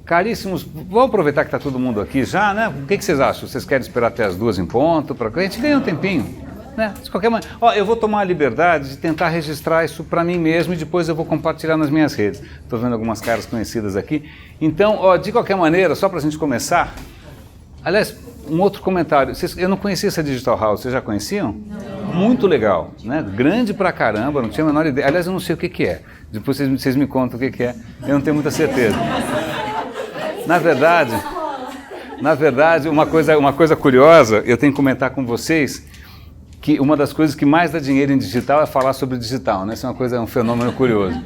Caríssimos, vamos aproveitar que está todo mundo aqui já, né? O que vocês acham? Vocês querem esperar até as 2 em ponto? A gente ganha um tempinho, né? De qualquer maneira. Ó, eu vou tomar a liberdade de tentar registrar isso para mim mesmo e depois eu vou compartilhar nas minhas redes. Estou vendo algumas caras conhecidas aqui. Então, ó, de qualquer maneira, só para a gente começar... Aliás, um outro comentário. Eu não conhecia essa Digital House, vocês já conheciam? Não. Muito legal, né? Grande pra caramba, não tinha a menor ideia. Aliás, eu não sei o que é. Depois vocês me contam o que é. Eu não tenho muita certeza. Na verdade, uma coisa curiosa, eu tenho que comentar com vocês, que uma das coisas que mais dá dinheiro em digital é falar sobre digital, né? Isso é um fenômeno curioso.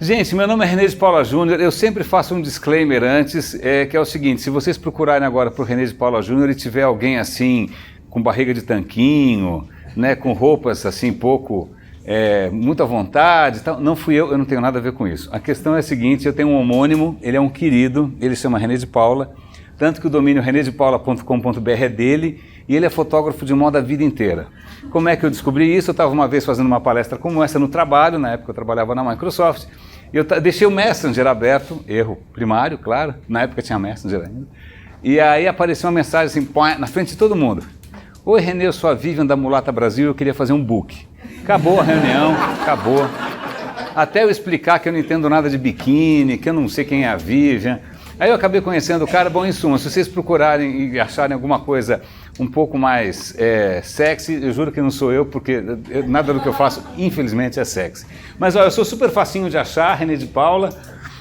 Gente, meu nome é René de Paula Júnior, eu sempre faço um disclaimer antes, que é o seguinte, se vocês procurarem agora por René de Paula Júnior e tiver alguém assim, com barriga de tanquinho, né, com roupas assim, muita vontade, tal, não fui eu não tenho nada a ver com isso. A questão é a seguinte, eu tenho um homônimo, ele é um querido, ele se chama René de Paula, tanto que o domínio renedepaula.com.br é dele, e ele é fotógrafo de moda a vida inteira. Como é que eu descobri isso? Eu estava uma vez fazendo uma palestra como essa no trabalho, na época eu trabalhava na Microsoft, e eu deixei o Messenger aberto, erro primário, claro, na época tinha Messenger ainda, e aí apareceu uma mensagem assim, na frente de todo mundo. Oi René, eu sou a Vivian da Mulata Brasil, eu queria fazer um book. Acabou a reunião, acabou. Até eu explicar que eu não entendo nada de biquíni, que eu não sei quem é a Vivian. Aí eu acabei conhecendo o cara, bom, em suma, se vocês procurarem e acharem alguma coisa um pouco mais sexy, eu juro que não sou eu, porque nada do que eu faço, infelizmente, é sexy. Mas olha, eu sou super facinho de achar, René de Paula.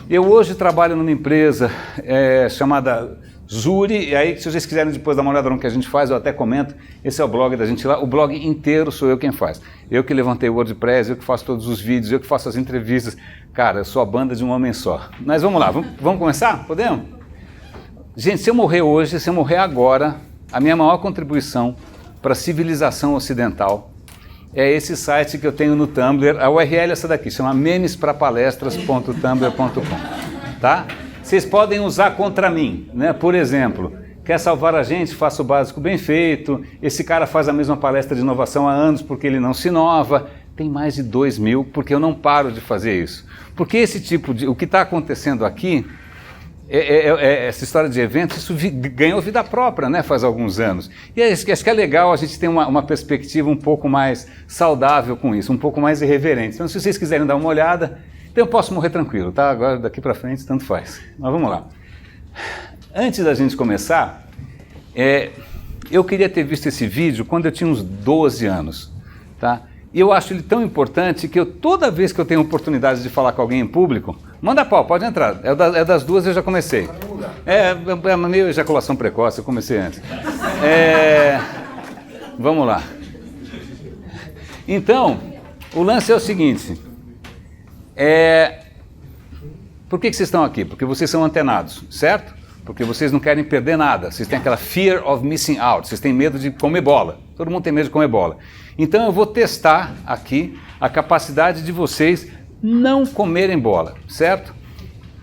Eu hoje trabalho numa empresa chamada Zuri, e aí se vocês quiserem depois dar uma olhada no que a gente faz, eu até comento, esse é o blog da gente lá, o blog inteiro sou eu quem faz. Eu que levantei o WordPress, eu que faço todos os vídeos, eu que faço as entrevistas. Cara, eu sou a banda de um homem só. Mas vamos lá, vamos começar? Podemos? Gente, se eu morrer hoje, se eu morrer agora, a minha maior contribuição para a civilização ocidental é esse site que eu tenho no Tumblr, a URL é essa daqui, chama memesprapalestras.tumblr.com, tá? Vocês podem usar contra mim, né? Por exemplo, quer salvar a gente, faça o básico bem feito, esse cara faz a mesma palestra de inovação há anos porque ele não se inova, tem mais de 2.000 porque eu não paro de fazer isso. Porque o que está acontecendo aqui, essa história de eventos, isso ganhou vida própria, né, faz alguns anos. E acho que é legal a gente ter uma perspectiva um pouco mais saudável com isso, um pouco mais irreverente. Então, se vocês quiserem dar uma olhada, então eu posso morrer tranquilo, tá? Agora daqui para frente tanto faz. Mas vamos lá. Antes da gente começar, eu queria ter visto esse vídeo quando eu tinha uns 12 anos, tá? E eu acho ele tão importante que toda vez que eu tenho oportunidade de falar com alguém em público, manda pau, pode entrar. É das 2 eu já comecei. É meio ejaculação precoce, eu comecei antes. Vamos lá. Então, o lance é o seguinte. Por que vocês estão aqui? Porque vocês são antenados, certo? Porque vocês não querem perder nada. Vocês têm aquela fear of missing out. Vocês têm medo de comer bola. Todo mundo tem medo de comer bola. Então eu vou testar aqui a capacidade de vocês não comerem bola, certo?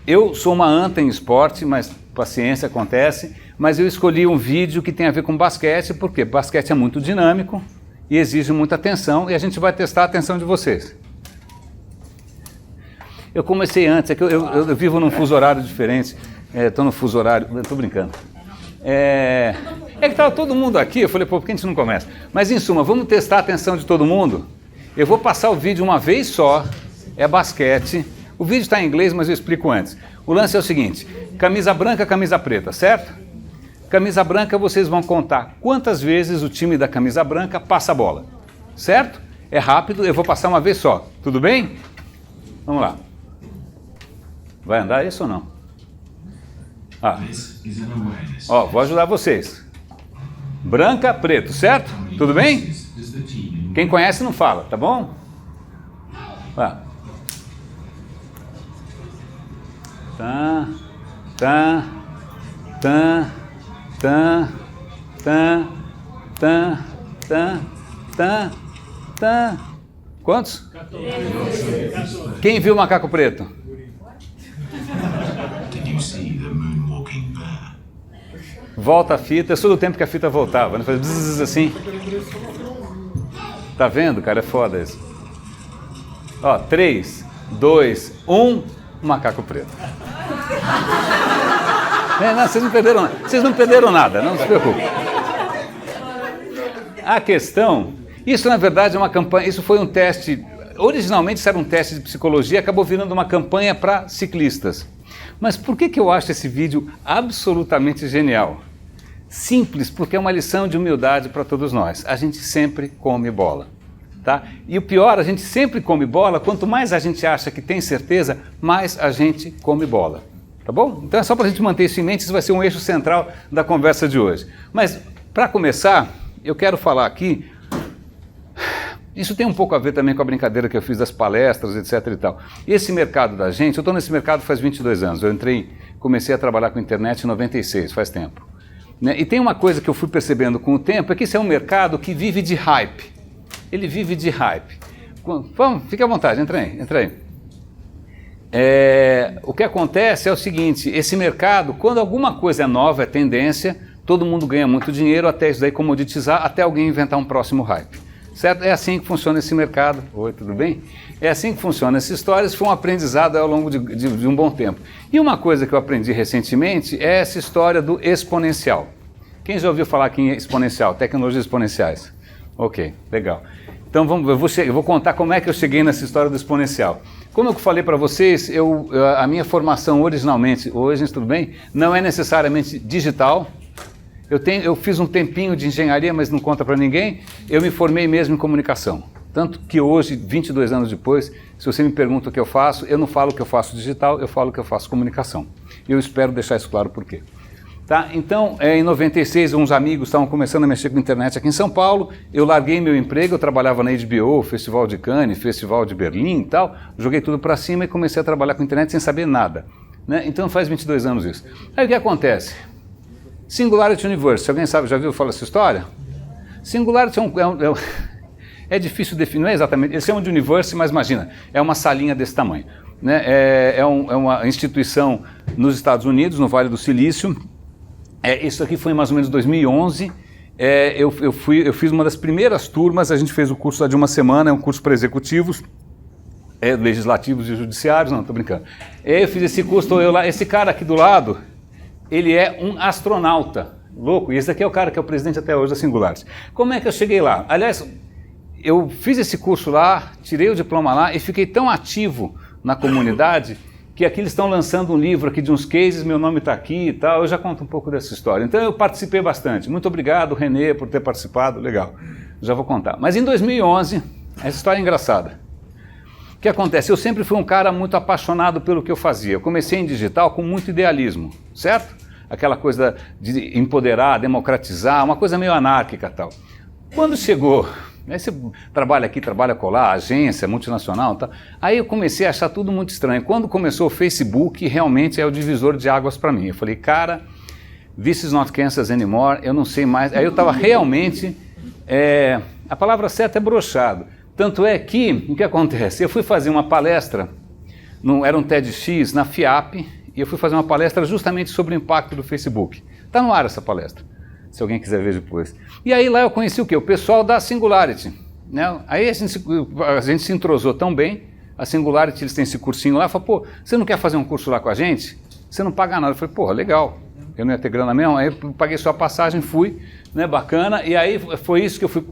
Eu sou uma anta em esporte, mas paciência, acontece. Mas eu escolhi um vídeo que tem a ver com basquete, porque basquete é muito dinâmico e exige muita atenção, e a gente vai testar a atenção de vocês. Eu comecei antes, é que eu vivo num fuso horário diferente, estou no fuso horário, estou brincando. Que estava todo mundo aqui, eu falei, pô, por que a gente não começa? Mas em suma, vamos testar a atenção de todo mundo? Eu vou passar o vídeo uma vez só, é basquete, o vídeo está em inglês, mas eu explico antes. O lance é o seguinte, camisa branca, camisa preta, certo? Camisa branca, vocês vão contar quantas vezes o time da camisa branca passa a bola, certo? É rápido, eu vou passar uma vez só, tudo bem? Vamos lá. Vai andar isso ou não? Vou ajudar vocês. Branca, preto, certo? Tudo bem? Quem conhece não fala, tá bom? Tá. Quantos? 14. Quem viu o macaco preto? Volta a fita, eu sou do tempo que a fita voltava, né? Faz bzzz assim. Tá vendo, cara? É foda isso. 3, 2, 1, macaco preto. Não, vocês não perderam nada. Vocês não perderam nada, não se preocupe. A questão, isso na verdade é uma campanha, isso foi um teste, originalmente isso era um teste de psicologia, acabou virando uma campanha para ciclistas. Mas por que eu acho esse vídeo absolutamente genial? Simples, porque é uma lição de humildade para todos nós. A gente sempre come bola. Tá? E o pior, a gente sempre come bola, quanto mais a gente acha que tem certeza, mais a gente come bola. Tá bom? Então é só para a gente manter isso em mente, isso vai ser um eixo central da conversa de hoje. Mas, para começar, eu quero falar aqui, isso tem um pouco a ver também com a brincadeira que eu fiz das palestras, etc e tal. Esse mercado da gente, eu estou nesse mercado faz 22 anos, comecei a trabalhar com internet em 96, faz tempo. Né? E tem uma coisa que eu fui percebendo com o tempo, é que esse é um mercado que vive de hype. Ele vive de hype. Vamos, fique à vontade, entra aí. O que acontece é o seguinte, esse mercado, quando alguma coisa é nova, é tendência, todo mundo ganha muito dinheiro até isso daí comoditizar, até alguém inventar um próximo hype. Certo? É assim que funciona esse mercado. Oi, tudo bem? É assim que funciona essa história, isso foi um aprendizado ao longo de um bom tempo. E uma coisa que eu aprendi recentemente é essa história do exponencial. Quem já ouviu falar aqui em exponencial, tecnologias exponenciais? Ok, legal. Então eu vou contar como é que eu cheguei nessa história do exponencial. Como eu falei para vocês, a minha formação originalmente, oi gente, tudo bem? Não é necessariamente digital. Eu fiz um tempinho de engenharia, mas não conta para ninguém. Eu me formei mesmo em comunicação. Tanto que hoje, 22 anos depois, se você me pergunta o que eu faço, eu não falo que eu faço digital, eu falo que eu faço comunicação. E eu espero deixar isso claro por quê. Tá? Então, em 96, uns amigos estavam começando a mexer com a internet aqui em São Paulo, eu larguei meu emprego, eu trabalhava na HBO, Festival de Cannes, Festival de Berlim e tal, joguei tudo para cima e comecei a trabalhar com a internet sem saber nada. Né? Então faz 22 anos isso. Aí o que acontece? Singularity Universe, alguém sabe, já viu falar essa história? Singularity é difícil definir, não é exatamente, eles chamam de Universe, mas imagina, é uma salinha desse tamanho. Né? É uma instituição nos Estados Unidos, no Vale do Silício. Isso aqui foi em mais ou menos 2011, eu fiz uma das primeiras turmas, a gente fez o curso lá de uma semana, é um curso para executivos, legislativos e judiciários, não, estou brincando. Eu fiz esse curso, estou eu lá, esse cara aqui do lado, ele é um astronauta, louco, e esse aqui é o cara que é o presidente até hoje da Singularity. Como é que eu cheguei lá? Aliás, eu fiz esse curso lá, tirei o diploma lá e fiquei tão ativo na comunidade que aqui eles estão lançando um livro aqui de uns cases, meu nome está aqui e tal, eu já conto um pouco dessa história. Então eu participei bastante. Muito obrigado, Renê, por ter participado, legal. Já vou contar. Mas em 2011, essa história é engraçada. O que acontece? Eu sempre fui um cara muito apaixonado pelo que eu fazia. Eu comecei em digital com muito idealismo, certo? Aquela coisa de empoderar, democratizar, uma coisa meio anárquica e tal. Quando chegou... Aí você trabalha aqui, trabalha colar, agência, multinacional, tá? Aí eu comecei a achar tudo muito estranho. Quando começou o Facebook, realmente é o divisor de águas para mim. Eu falei, cara, this is not Kansas anymore, eu não sei mais. Aí eu estava realmente, a palavra certa é broxado. Tanto é que, o que acontece? Eu fui fazer uma palestra, era um TEDx na FIAP, e eu fui fazer uma palestra justamente sobre o impacto do Facebook. Está no ar essa palestra, se alguém quiser ver depois. E aí lá eu conheci o quê? O pessoal da Singularity. Né? Aí a gente se entrosou tão bem, a Singularity, eles têm esse cursinho lá, falou, pô, você não quer fazer um curso lá com a gente? Você não paga nada. Eu falei, porra, legal, eu não ia ter grana mesmo, aí eu paguei sua passagem, fui, né, bacana, e aí foi isso que eu fui...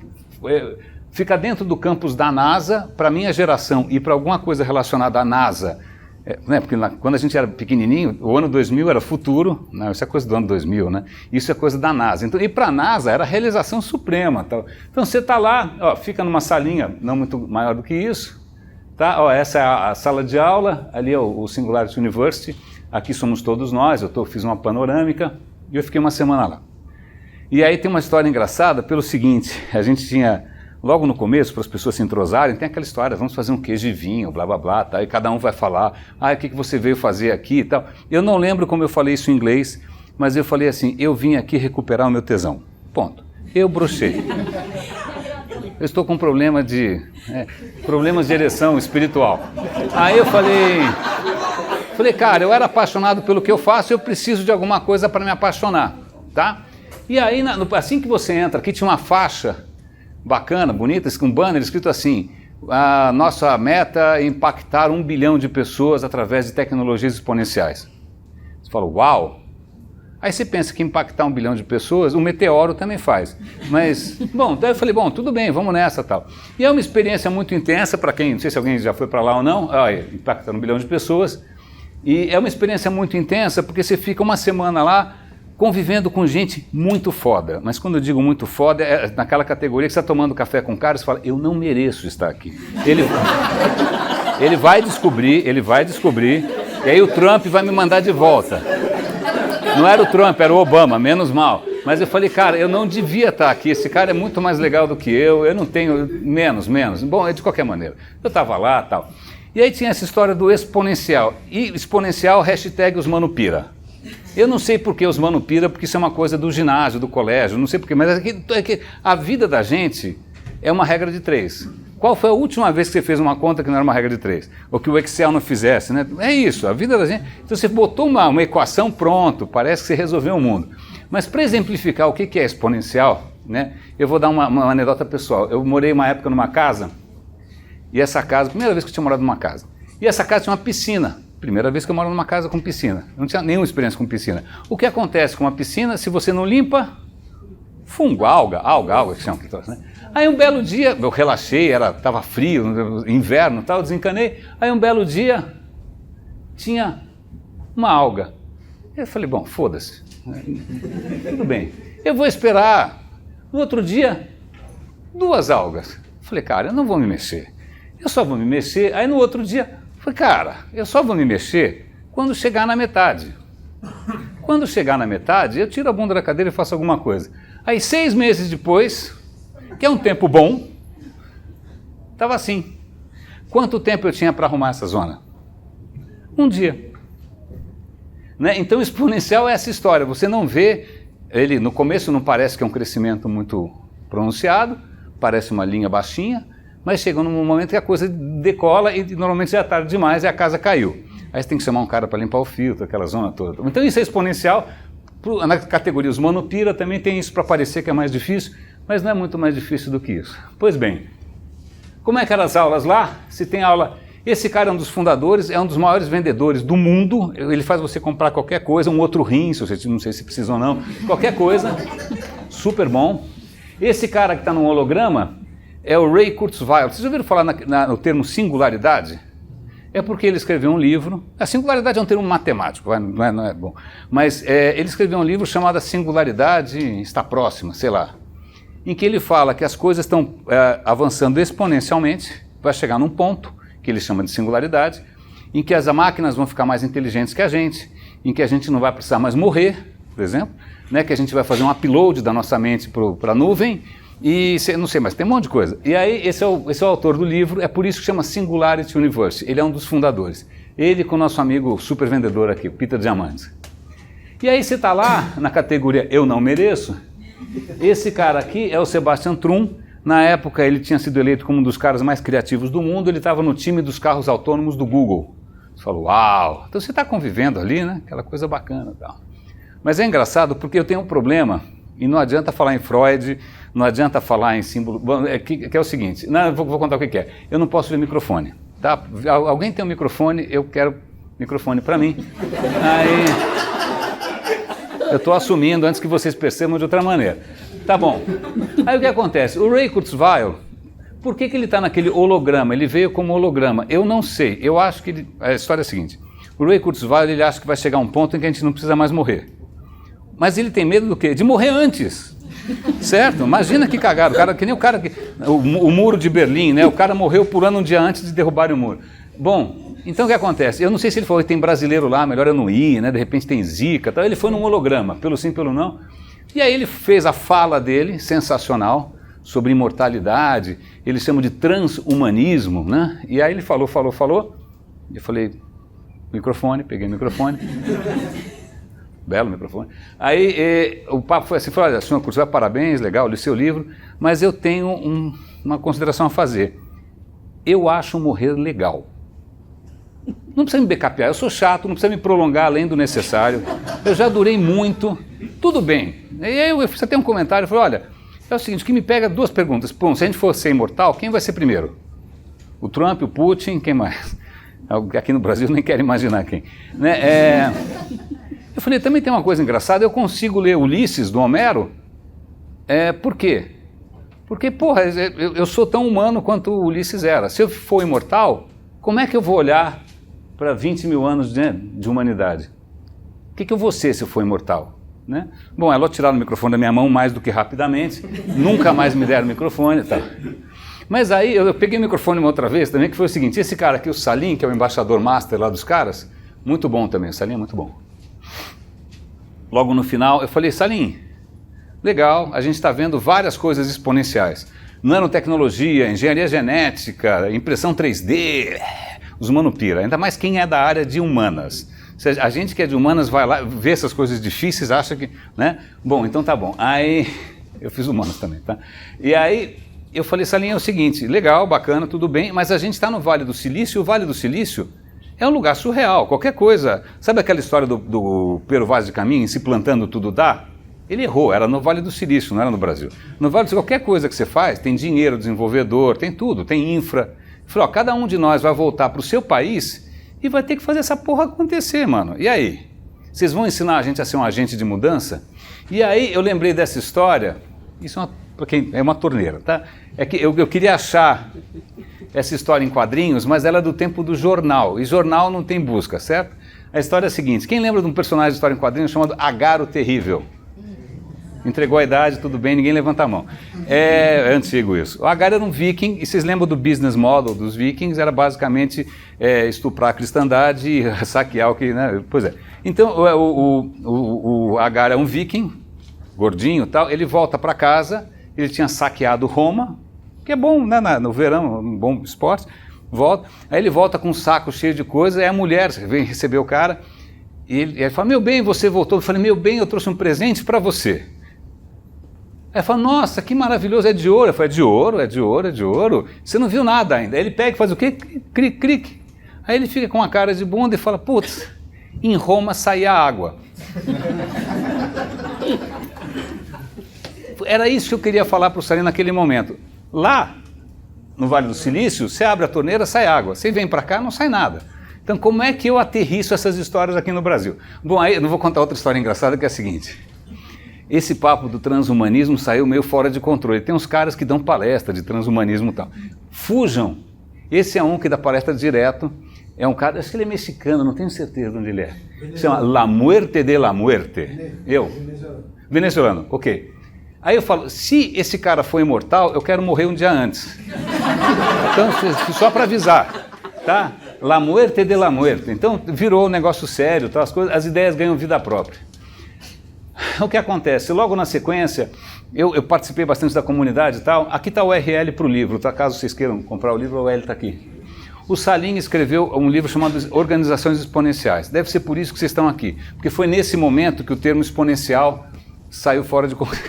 Fica dentro do campus da NASA, para minha geração e para alguma coisa relacionada à NASA, né, porque quando a gente era pequenininho, o ano 2000 era futuro, não, isso é coisa do ano 2000, né? Isso é coisa da NASA. Então, e para a NASA era a realização suprema. Tal. Então você está lá, ó, fica numa salinha não muito maior do que isso, tá? Ó, essa é a sala de aula, ali é o Singularity University, aqui somos todos nós, fiz uma panorâmica e eu fiquei uma semana lá. E aí tem uma história engraçada pelo seguinte, a gente tinha... Logo no começo, para as pessoas se entrosarem, tem aquela história, vamos fazer um queijo de vinho, blá blá blá, tá? E cada um vai falar, o que você veio fazer aqui e tal. Eu não lembro como eu falei isso em inglês, mas eu falei assim, eu vim aqui recuperar o meu tesão. Ponto. Eu brochei. Eu estou com problemas de ereção espiritual. Aí eu falei, cara, eu era apaixonado pelo que eu faço, eu preciso de alguma coisa para me apaixonar, tá? E aí, assim que você entra, aqui tinha uma faixa bacana, bonita, com um banner escrito assim, a nossa meta é impactar 1 bilhão de pessoas através de tecnologias exponenciais. Você fala, uau, Aí você pensa que impactar 1 bilhão de pessoas, o meteoro também faz. Mas, bom, daí eu falei, bom, tudo bem, vamos nessa e tal. E é uma experiência muito intensa para quem, não sei se alguém já foi para lá ou não, impacta 1 bilhão de pessoas. E é uma experiência muito intensa porque você fica uma semana lá convivendo com gente muito foda. Mas quando eu digo muito foda, é naquela categoria que você está tomando café com o cara e você fala, eu não mereço estar aqui. Ele vai descobrir, e aí o Trump vai me mandar de volta. Não era o Trump, era o Obama, menos mal. Mas eu falei, cara, eu não devia estar aqui, esse cara é muito mais legal do que eu não tenho, menos. Bom, de qualquer maneira, eu estava lá e tal. E aí tinha essa história do exponencial. E exponencial, hashtag os Manupira. Eu não sei por que os Manupira, porque isso é uma coisa do ginásio, do colégio, não sei por quê, mas é que a vida da gente é uma regra de 3. Qual foi a última vez que você fez uma conta que não era uma regra de 3? Ou que o Excel não fizesse, né? É isso, a vida da gente... Então você botou uma equação, pronto, parece que você resolveu o mundo. Mas para exemplificar o que é exponencial, né, eu vou dar uma anedota pessoal. Eu morei uma época numa casa, e essa casa, primeira vez que eu tinha morado numa casa, e essa casa tinha uma piscina. Primeira vez que eu moro numa casa com piscina. Eu não tinha nenhuma experiência com piscina. O que acontece com uma piscina, se você não limpa, fungo, alga que chama, né? Aí um belo dia, eu relaxei, estava frio, inverno e tal, desencanei. Aí um belo dia, tinha uma alga. Eu falei, bom, foda-se, tudo bem. Eu vou esperar. No outro dia, 2 algas. Falei, cara, eu não vou me mexer. Eu só vou me mexer. Aí no outro dia, falei, cara, eu só vou me mexer quando chegar na metade. Quando chegar na metade, eu tiro a bunda da cadeira e faço alguma coisa. Aí 6 meses depois... que é um tempo bom, estava assim. Quanto tempo eu tinha para arrumar essa zona? 1 dia. Né? Então, exponencial é essa história. Você não vê, ele no começo não parece que é um crescimento muito pronunciado, parece uma linha baixinha, mas chega num momento que a coisa decola e normalmente já é tarde demais e a casa caiu. Aí você tem que chamar um cara para limpar o filtro, aquela zona toda. Então, isso é exponencial. Na categoria os Manupira também tem isso para parecer que é mais difícil, mas não é muito mais difícil do que isso. Pois bem, como é que eram as aulas lá? Se tem aula... Esse cara é um dos fundadores, é um dos maiores vendedores do mundo, ele faz você comprar qualquer coisa, um outro rim, se você não sei se precisa ou não, qualquer coisa, super bom. Esse cara que está no holograma é o Ray Kurzweil. Vocês já ouviram falar no termo singularidade? É porque ele escreveu um livro, a singularidade é um termo matemático, não é bom, mas ele escreveu um livro chamado A Singularidade Está Próxima, sei lá, em que ele fala que as coisas estão avançando exponencialmente, vai chegar num ponto, que ele chama de singularidade, em que as máquinas vão ficar mais inteligentes que a gente, em que a gente não vai precisar mais morrer, por exemplo, né, que a gente vai fazer um upload da nossa mente para a nuvem, e não sei, mas tem um monte de coisa. E aí esse é o autor do livro, é por isso que chama Singularity Universe, ele é um dos fundadores. Ele com o nosso amigo super vendedor aqui, Peter Diamandis. E aí você está lá na categoria Eu Não Mereço. Esse cara aqui é o Sebastian Thrun. Na época ele tinha sido eleito como um dos caras mais criativos do mundo, ele estava no time dos carros autônomos do Google. Você falou, uau! Então você está convivendo ali, né? Aquela coisa bacana e tal. Mas é engraçado porque eu tenho um problema, e não adianta falar em Freud, não adianta falar em símbolo, que é o seguinte, não, vou contar o que é. Eu não posso ver microfone, tá? Alguém tem um microfone, eu quero microfone para mim. Aí eu estou assumindo antes que vocês percebam de outra maneira. Tá bom. Aí o que acontece? O Ray Kurzweil, por que ele está naquele holograma? Ele veio como holograma. Eu não sei. Eu acho que... A história é a seguinte. O Ray Kurzweil, ele acha que vai chegar um ponto em que a gente não precisa mais morrer. Mas ele tem medo do quê? De morrer antes. Certo? Imagina que cagado. O cara, que nem o cara... O muro de Berlim, né? O cara morreu por ano um dia antes de derrubarem o muro. Bom, então o que acontece? Eu não sei se ele falou que tem brasileiro lá, melhor eu não ir, né? De repente tem Zika. Tal. Ele foi num holograma, pelo sim, pelo não. E aí ele fez a fala dele, sensacional, sobre imortalidade, eles chamam de transhumanismo, né? E aí ele falou, eu falei, microfone, peguei o microfone, belo microfone. Aí o papo foi assim, olha, senhor Kurzweil, parabéns, legal, li seu livro, mas eu tenho uma consideração a fazer. Eu acho morrer legal. Não precisa me becapear, eu sou chato, não precisa me prolongar além do necessário, eu já durei muito, tudo bem. E aí eu fiz até um comentário, eu falei, olha, é o seguinte, o que me pega 2 perguntas. Bom, se a gente for ser imortal, quem vai ser primeiro? O Trump, o Putin, quem mais? Aqui no Brasil nem quero imaginar quem. Né? Eu falei, também tem uma coisa engraçada, eu consigo ler Ulisses, do Homero. Por quê? Porque, porra, eu sou tão humano quanto o Ulisses era. Se eu for imortal, como é que eu vou olhar para 20 mil anos de humanidade? O que eu vou ser se eu for imortal? Né? Bom, ela tiraram o microfone da minha mão mais do que rapidamente, nunca mais me deram o microfone. Tá. Mas aí eu peguei o microfone uma outra vez também, que foi o seguinte, esse cara aqui, o Salim, que é o embaixador master lá dos caras, muito bom também, o Salim é muito bom. Logo no final eu falei, Salim, legal, a gente está vendo várias coisas exponenciais. Nanotecnologia, engenharia genética, impressão 3D, os mano pira, ainda mais quem é da área de humanas. A gente que é de humanas vai lá, vê essas coisas difíceis, acha que, né? Bom, então tá bom. Aí, eu fiz humanas também, tá? E aí, eu falei, Salim, é o seguinte, legal, bacana, tudo bem, mas a gente está no Vale do Silício, e o Vale do Silício é um lugar surreal, qualquer coisa. Sabe aquela história do Pero Vaz de Caminha, se plantando tudo dá? Ele errou, era no Vale do Silício, não era no Brasil. No Vale do Silício, qualquer coisa que você faz, tem dinheiro, desenvolvedor, tem tudo, tem infra. Eu falei, ó, cada um de nós vai voltar para o seu país e vai ter que fazer essa porra acontecer, mano. E aí? Vocês vão ensinar a gente a ser um agente de mudança? E aí eu lembrei dessa história, isso é uma torneira, tá? É que eu queria achar essa história em quadrinhos, mas ela é do tempo do jornal, e jornal não tem busca, certo? A história é a seguinte, quem lembra de um personagem de história em quadrinhos chamado Agar o Terrível? Entregou a idade, tudo bem, ninguém levanta a mão. É antigo isso. O Agar era um viking, e vocês lembram do business model dos vikings? Era basicamente estuprar a cristandade e saquear o que... Né? Pois é. Então, o Agar é um viking, gordinho e tal, ele volta para casa, ele tinha saqueado Roma, que é bom, né, no verão, um bom esporte, volta, aí ele volta com um saco cheio de coisa, aí a mulher vem receber o cara, e ele fala, meu bem, você voltou. Eu falei, meu bem, eu trouxe um presente para você. Aí fala, nossa, que maravilhoso, é de ouro. Eu falei, é de ouro, é de ouro, é de ouro. Você não viu nada ainda. Aí ele pega e faz o quê? Cric, cric. Aí ele fica com a cara de bunda e fala, putz, em Roma saía água. Era isso que eu queria falar para o Salim naquele momento. Lá, no Vale do Silício, você abre a torneira, sai água. Você vem para cá, não sai nada. Então, como é que eu aterriço essas histórias aqui no Brasil? Bom, aí eu não vou contar outra história engraçada, que é a seguinte. Esse papo do transhumanismo saiu meio fora de controle. Tem uns caras que dão palestra de transhumanismo e tal. Fujam. Esse é um que dá palestra direto. É um cara, acho que ele é mexicano, não tenho certeza de onde ele é. Chama La Muerte de la Muerte. Venezuelano, ok. Aí eu falo, se esse cara for imortal, eu quero morrer um dia antes. Então, só para avisar, tá? La Muerte de la Muerte. Então, virou um negócio sério, tá? As ideias ganham vida própria. O que acontece? Logo na sequência, eu participei bastante da comunidade e tal. Aqui está o URL para o livro, tá? Caso vocês queiram comprar o livro, o URL está aqui. O Salim escreveu um livro chamado Organizações Exponenciais. Deve ser por isso que vocês estão aqui. Porque foi nesse momento que o termo exponencial saiu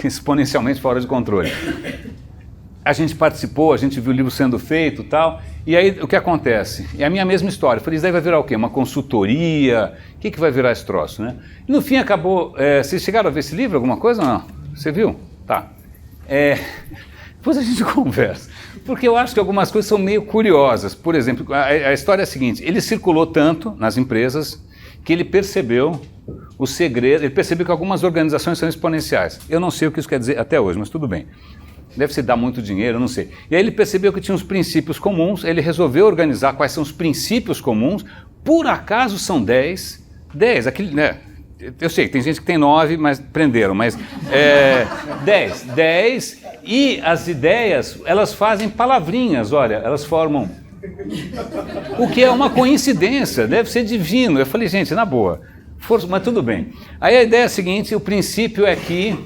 exponencialmente fora de controle. A gente participou, a gente viu o livro sendo feito e tal. E aí o que acontece? É a minha mesma história. Eu falei, isso daí vai virar o quê? Uma consultoria? O que vai virar esse troço, né? E no fim acabou... vocês chegaram a ver esse livro, alguma coisa ou não? Você viu? Tá. Depois a gente conversa. Porque eu acho que algumas coisas são meio curiosas. Por exemplo, a história é a seguinte, ele circulou tanto nas empresas que ele percebeu o segredo, ele percebeu que algumas organizações são exponenciais. Eu não sei o que isso quer dizer até hoje, mas tudo bem. Deve ser dar muito dinheiro, eu não sei. E aí ele percebeu que tinha uns princípios comuns, ele resolveu organizar quais são os princípios comuns, por acaso são 10, aquele, né? Eu sei, tem gente que tem 9, mas prenderam, mas 10, e as ideias, elas fazem palavrinhas, olha, elas formam, o que é uma coincidência, deve ser divino. Eu falei, gente, na boa, força, mas tudo bem. Aí a ideia é a seguinte, o princípio é que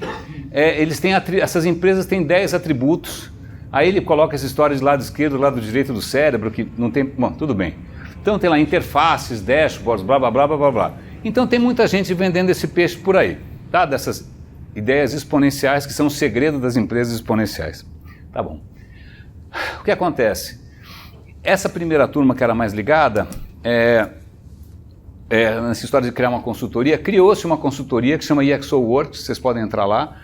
essas empresas têm 10 atributos, aí ele coloca essa história de lado esquerdo, lado direito do cérebro, que não tem, bom, tudo bem. Então tem lá interfaces, dashboards, blá, blá, blá, blá, blá, blá. Então tem muita gente vendendo esse peixe por aí, tá? Dessas ideias exponenciais que são o segredo das empresas exponenciais. Tá bom. O que acontece? Essa primeira turma que era mais ligada, nessa história de criar uma consultoria, criou-se uma consultoria que chama ExoWorks, vocês podem entrar lá.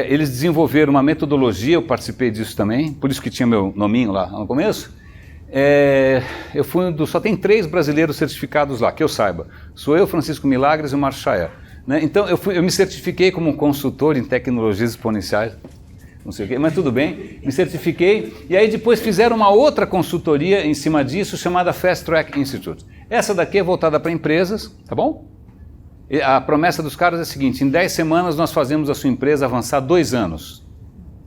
Eles desenvolveram uma metodologia, eu participei disso também, por isso que tinha meu nominho lá no começo. Só tem 3 brasileiros certificados lá, que eu saiba. Sou eu, Francisco Milagres e o Márcio Chaer, né? Então eu me certifiquei como consultor em tecnologias exponenciais, não sei o quê, mas tudo bem, me certifiquei, e aí depois fizeram uma outra consultoria em cima disso, chamada Fast Track Institute. Essa daqui é voltada para empresas, tá bom? E a promessa dos caras é a seguinte: em 10 semanas nós fazemos a sua empresa avançar 2 anos.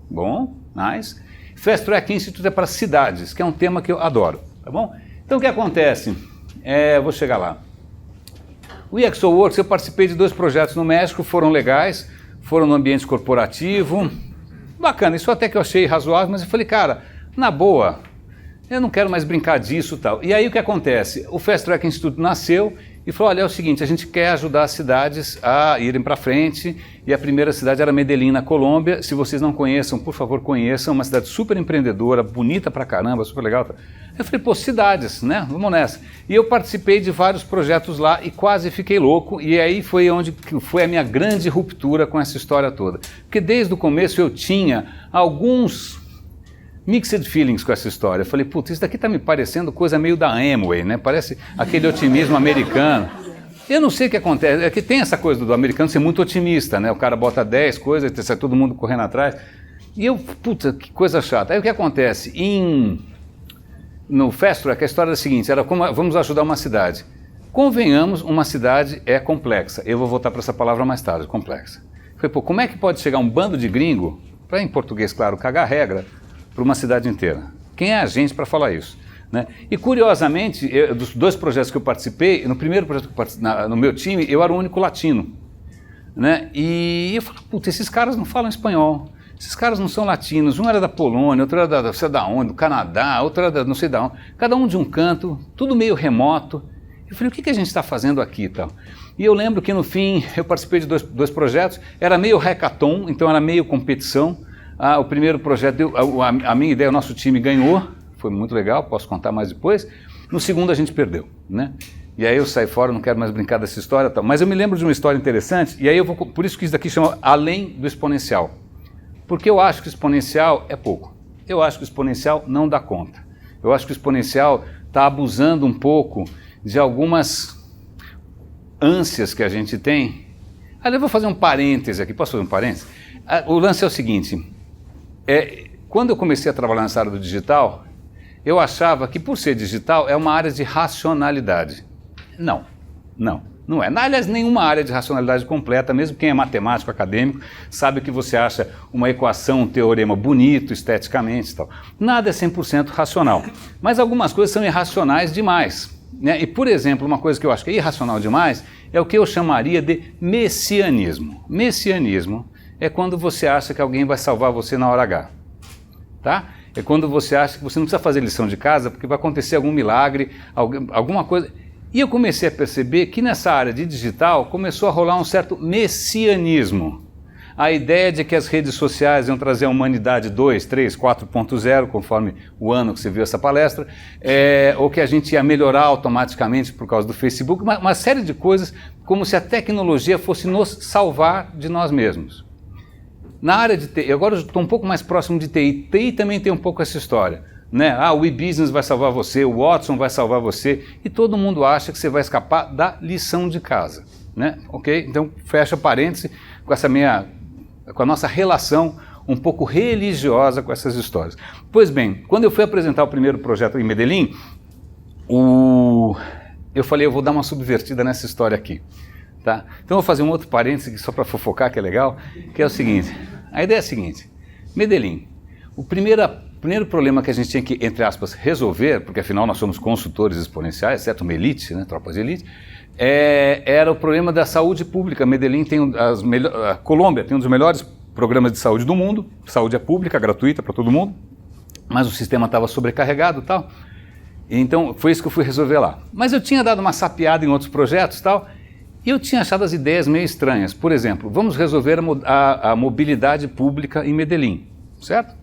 Bom, nice. Fast Track Institute é para cidades, que é um tema que eu adoro, tá bom? Então o que acontece? Vou chegar lá. O ExoWorks, eu participei de 2 projetos no México, foram legais, foram no ambiente corporativo, bacana, isso até que eu achei razoável, mas eu falei, cara, na boa, eu não quero mais brincar disso e tal. E aí o que acontece? O Fast Track Institute nasceu e falou, olha, é o seguinte, a gente quer ajudar as cidades a irem para frente, e a primeira cidade era Medellín, na Colômbia. Se vocês não conheçam, por favor, conheçam, uma cidade super empreendedora, bonita pra caramba, super legal. Eu falei, pô, cidades, né, vamos nessa. E eu participei de vários projetos lá e quase fiquei louco, e aí foi onde foi a minha grande ruptura com essa história toda. Porque desde o começo eu tinha alguns mixed feelings com essa história. Eu falei, putz, isso daqui tá me parecendo coisa meio da Amway, né? Parece aquele otimismo americano. Eu não sei o que acontece, é que tem essa coisa do americano ser muito otimista, né? O cara bota 10 coisas e sai todo mundo correndo atrás. E eu, puta, que coisa chata. Aí o que acontece? No Fast Track, a história é a seguinte, era como vamos ajudar uma cidade. Convenhamos, uma cidade é complexa. Eu vou voltar para essa palavra mais tarde, complexa. Eu falei, pô, como é que pode chegar um bando de gringo, para em português, claro, cagar regra, para uma cidade inteira? Quem é a gente para falar isso? Né? E curiosamente, dos 2 projetos que eu participei, no primeiro projeto que eu participei, no meu time, eu era o único latino. Né? E eu falei, puta, esses caras não falam espanhol, esses caras não são latinos, um era da Polônia, outro era da não sei da onde, do Canadá, outro era da não sei da onde, cada um de um canto, tudo meio remoto. Eu falei, o que a gente está fazendo aqui e tal? E eu lembro que no fim, eu participei de dois projetos, era meio hackathon, então era meio competição. O primeiro projeto, a minha ideia, o nosso time ganhou, foi muito legal, posso contar mais depois. No segundo a gente perdeu, né? E aí eu saí fora, não quero mais brincar dessa história, tal. Mas eu me lembro de uma história interessante, e aí por isso que isso daqui chama além do exponencial. Porque eu acho que o exponencial é pouco. Eu acho que o exponencial não dá conta. Eu acho que o exponencial está abusando um pouco de algumas ânsias que a gente tem. Eu vou fazer um parêntese aqui, posso fazer um parêntese? O lance é o seguinte, quando eu comecei a trabalhar nessa área do digital, eu achava que por ser digital é uma área de racionalidade. Não é. Aliás, nenhuma área de racionalidade completa, mesmo quem é matemático, acadêmico, sabe que você acha uma equação, um teorema bonito, esteticamente e tal. Nada é 100% racional, mas algumas coisas são irracionais demais. Né? E, por exemplo, uma coisa que eu acho que é irracional demais é o que eu chamaria de messianismo. Messianismo é quando você acha que alguém vai salvar você na hora H. Tá? É quando você acha que você não precisa fazer lição de casa porque vai acontecer algum milagre, alguma coisa. E eu comecei a perceber que nessa área de digital começou a rolar um certo messianismo. A ideia de que as redes sociais iam trazer a humanidade 2, 3, 4.0, conforme o ano que você viu essa palestra, ou que a gente ia melhorar automaticamente por causa do Facebook, uma série de coisas, como se a tecnologia fosse nos salvar de nós mesmos. Na área de TI, agora eu estou um pouco mais próximo de TI, TI também tem um pouco essa história. Né? O e-business vai salvar você, o Watson vai salvar você, e todo mundo acha que você vai escapar da lição de casa. Né? Ok? Então fecha parêntese com a nossa relação um pouco religiosa com essas histórias. Pois bem, quando eu fui apresentar o primeiro projeto em Medellín, eu falei, eu vou dar uma subvertida nessa história aqui. Tá? Então eu vou fazer um outro parêntese só para fofocar, que é legal, que é o seguinte, a ideia é a seguinte, Medellín, o primeiro problema que a gente tinha que, entre aspas, resolver, porque afinal nós somos consultores exponenciais, exceto uma elite, né, tropas de elite, era o problema da saúde pública. Medellín tem a Colômbia tem um dos melhores programas de saúde do mundo, saúde é pública, gratuita para todo mundo, mas o sistema estava sobrecarregado e tal, então foi isso que eu fui resolver lá. Mas eu tinha dado uma sapeada em outros projetos e tal, e eu tinha achado as ideias meio estranhas. Por exemplo, vamos resolver a mobilidade pública em Medellín, certo?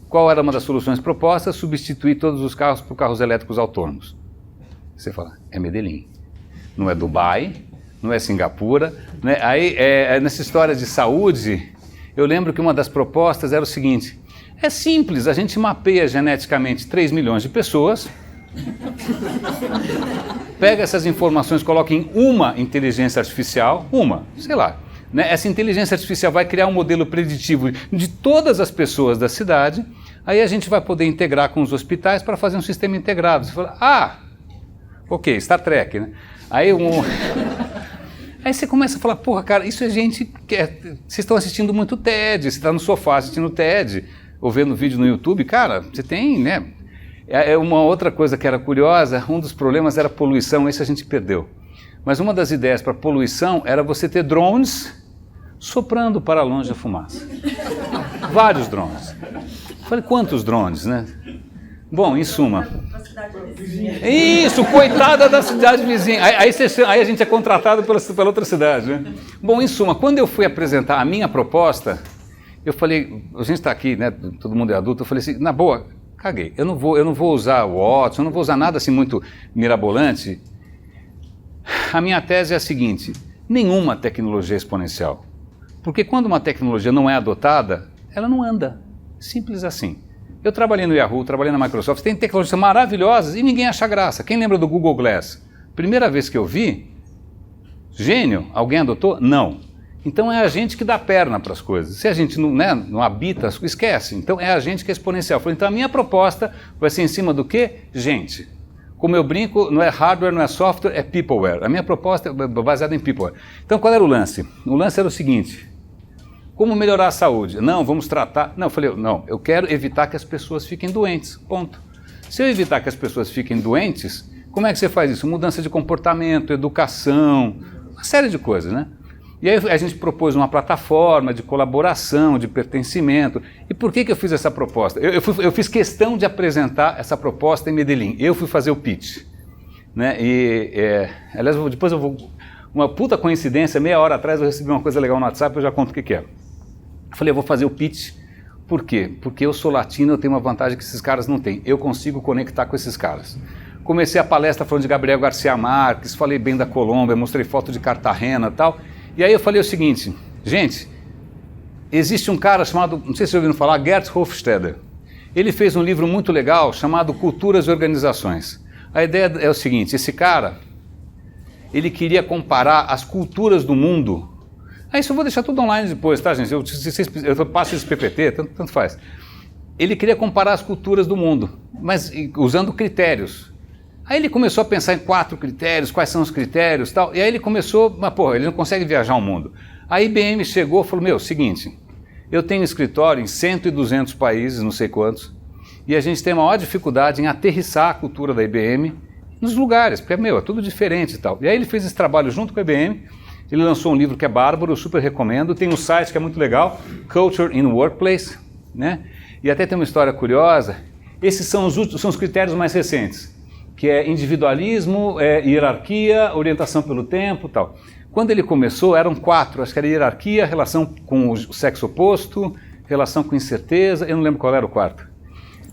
Qual era uma das soluções propostas? Substituir todos os carros por carros elétricos autônomos. Você fala, é Medellín. Não é Dubai, não é Singapura. Né? Aí, nessa história de saúde, eu lembro que uma das propostas era o seguinte, É simples, a gente mapeia geneticamente 3 milhões de pessoas, pega essas informações, coloca em uma inteligência artificial, sei lá. Né? Essa inteligência artificial vai criar um modelo preditivo de todas as pessoas da cidade, aí a gente vai poder integrar com os hospitais para fazer um sistema integrado. Você fala, ok, Star Trek, né? Aí você começa a falar, porra, cara, isso é gente que vocês estão assistindo muito TED, você está no sofá assistindo TED, ou vendo vídeo no YouTube, cara, você tem, né? Uma outra coisa que era curiosa, um dos problemas era a poluição, esse a gente perdeu. Mas uma das ideias para poluição era você ter drones soprando para longe a fumaça. Vários drones. Eu falei, quantos drones, né? Bom, em suma. Isso, coitada da cidade vizinha. Aí a gente é contratado pela outra cidade, né? Bom, em suma, quando eu fui apresentar a minha proposta, eu falei, a gente está aqui, né? Todo mundo é adulto, eu falei assim, na boa, caguei. Eu não vou usar o Watson, eu não vou usar nada assim muito mirabolante. A minha tese é a seguinte, nenhuma tecnologia é exponencial. Porque quando uma tecnologia não é adotada, ela não anda. Simples assim. Eu trabalhei no Yahoo, trabalhei na Microsoft, tem tecnologias maravilhosas e ninguém acha graça. Quem lembra do Google Glass? Primeira vez que eu vi, gênio, alguém adotou? Não. Então é a gente que dá perna para as coisas. Se a gente não habita, esquece. Então é a gente que é exponencial. Então a minha proposta vai ser em cima do quê? Gente. Como eu brinco, não é hardware, não é software, é peopleware. A minha proposta é baseada em peopleware. Então qual era o lance? O lance era o seguinte, como melhorar a saúde? Não, vamos tratar... Não, eu falei, não, eu quero evitar que as pessoas fiquem doentes, ponto. Se eu evitar que as pessoas fiquem doentes, como é que você faz isso? Mudança de comportamento, educação, uma série de coisas, né? E aí a gente propôs uma plataforma de colaboração, de pertencimento. E por que eu fiz essa proposta? Eu fiz questão de apresentar essa proposta em Medellín. Eu fui fazer o pitch. Né? Aliás, depois eu vou... Uma puta coincidência, meia hora atrás eu recebi uma coisa legal no WhatsApp, eu já conto o que é. Eu falei, eu vou fazer o pitch. Por quê? Porque eu sou latino, eu tenho uma vantagem que esses caras não têm. Eu consigo conectar com esses caras. Comecei a palestra falando de Gabriel Garcia Marques, falei bem da Colômbia, mostrei foto de Cartagena e tal. E aí eu falei o seguinte, gente, existe um cara chamado, não sei se vocês ouviram falar, Gerd Hofstede. Ele fez um livro muito legal chamado Culturas e Organizações. A ideia é o seguinte, esse cara, ele queria comparar as culturas do mundo. Isso eu vou deixar tudo online depois, tá, gente? Eu passo esse PPT, tanto faz. Ele queria comparar as culturas do mundo, mas usando critérios. Aí ele começou a pensar em 4 critérios, quais são os critérios e tal, e aí ele começou, mas porra, ele não consegue viajar o mundo. A IBM chegou e falou, seguinte, eu tenho escritório em 100 e 200 países, não sei quantos, e a gente tem a maior dificuldade em aterrissar a cultura da IBM nos lugares, porque, é tudo diferente e tal. E aí ele fez esse trabalho junto com a IBM, ele lançou um livro que é bárbaro, eu super recomendo, tem um site que é muito legal, Culture in Workplace, né? E até tem uma história curiosa, esses são os critérios mais recentes, que é individualismo, hierarquia, orientação pelo tempo e tal. Quando ele começou, eram 4, acho que era hierarquia, relação com o sexo oposto, relação com incerteza, eu não lembro qual era o 4.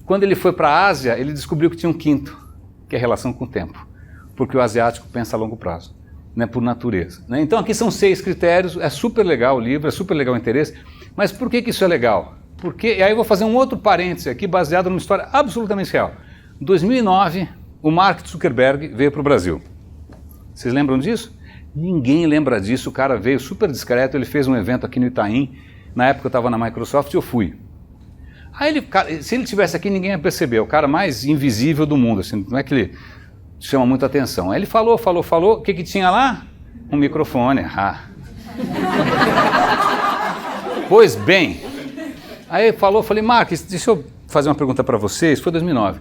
Quando ele foi para a Ásia, ele descobriu que tinha um 5º, que é relação com o tempo, porque o asiático pensa a longo prazo, né, por natureza. Né? Então aqui são 6 critérios, é super legal o livro, é super legal o interesse, mas por que isso é legal? E aí eu vou fazer um outro parêntese aqui, baseado numa história absolutamente real. Em 2009, o Mark Zuckerberg veio para o Brasil. Vocês lembram disso? Ninguém lembra disso, o cara veio super discreto, ele fez um evento aqui no Itaim, na época eu estava na Microsoft e eu fui. Aí se ele estivesse aqui, ninguém ia perceber, é o cara mais invisível do mundo, assim, não é que ele chama muita atenção. Aí ele falou, o que tinha lá? Um microfone. Pois bem, aí ele falou, falei, Mark, deixa eu fazer uma pergunta para vocês, foi 2009.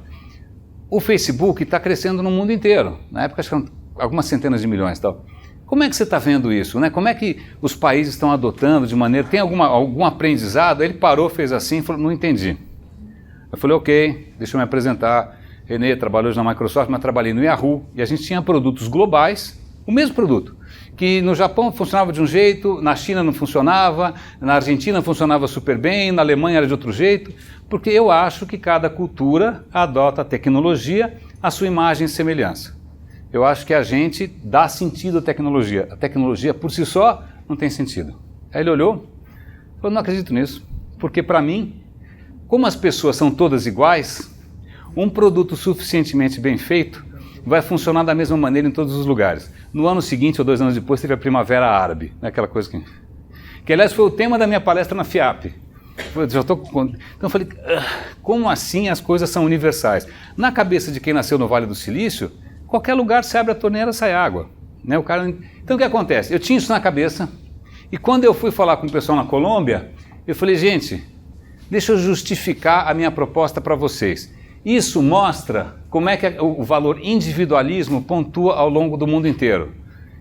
O Facebook está crescendo no mundo inteiro, na época acho que eram algumas centenas de milhões e tal. Como é que você está vendo isso, né? Como é que os países estão adotando de maneira... Tem algum aprendizado? Aí ele parou, fez assim, falou, não entendi. Eu falei, ok, deixa eu me apresentar. René trabalhou na Microsoft, mas trabalhei no Yahoo. E a gente tinha produtos globais, o mesmo produto, que no Japão funcionava de um jeito, na China não funcionava, na Argentina funcionava super bem, na Alemanha era de outro jeito, porque eu acho que cada cultura adota a tecnologia à sua imagem e semelhança. Eu acho que a gente dá sentido à tecnologia. A tecnologia por si só não tem sentido. Aí ele olhou e falou, não acredito nisso, porque para mim como as pessoas são todas iguais, um produto suficientemente bem feito vai funcionar da mesma maneira em todos os lugares. No ano seguinte ou 2 anos depois teve a Primavera Árabe, né? Aquela coisa que aliás foi o tema da minha palestra na FIAP. Então eu falei, como assim as coisas são universais? Na cabeça de quem nasceu no Vale do Silício, qualquer lugar se abre a torneira, sai água. Né? Então o que acontece? Eu tinha isso na cabeça e quando eu fui falar com o pessoal na Colômbia, eu falei, gente, deixa eu justificar a minha proposta para vocês. Isso mostra como é que o valor individualismo pontua ao longo do mundo inteiro.